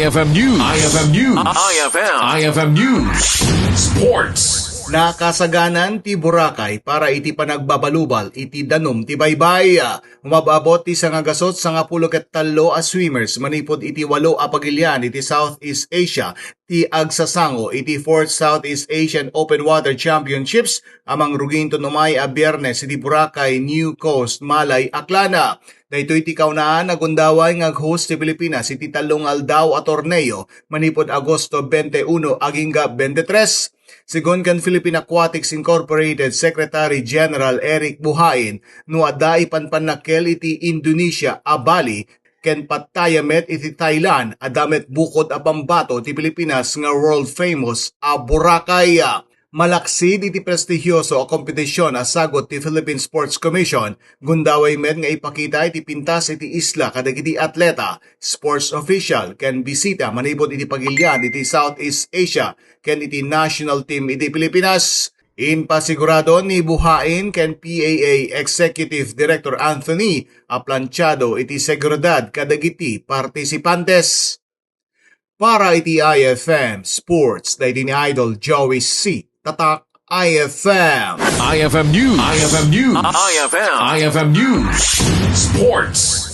IFM News. IFM News. IFM News. Sports. Nakasaganan ti Boracay para iti panagbabalubal iti danom ti baybay. Umababot ti sangagasot sa nga puluket talo a swimmers manipod iti 8 a pagilian iti Southeast Asia ti agsasango iti 4th Southeast Asian Open Water Championships amang ruginton umay a Biyernes iti Boracay, New Coast, Malay, Aklana. Daytoy ti kaunaan nagundaway ngag-host ti Pilipinas iti talong aldaw a torneo manipod Agosto 21 agingga 23. Sigon kan Philippine Aquatics Incorporated Secretary General Eric Buhain, no adda ipanpanakkel iti Indonesia a Bali, ken patayamet iti Thailand, adamet bukod a pambato ti Pilipinas nga world famous a Boracay. Malaksid iti prestigyoso a kompetisyon a sagot ti Philippine Sports Commission, gundaway med nga ipakita iti pintas iti isla kadagiti atleta, sports official, ken bisita manipod iti pagilian iti Southeast Asia, ken iti national team iti Pilipinas. Inpasigurado ni Buhain ken PAA Executive Director Anthony a planchado iti seguridad kadagiti partisipantes. Para iti IFM Sports, dahil ni Idol Joey C. Tatak IFM. IFM News. IFM News. IFM News. Sports.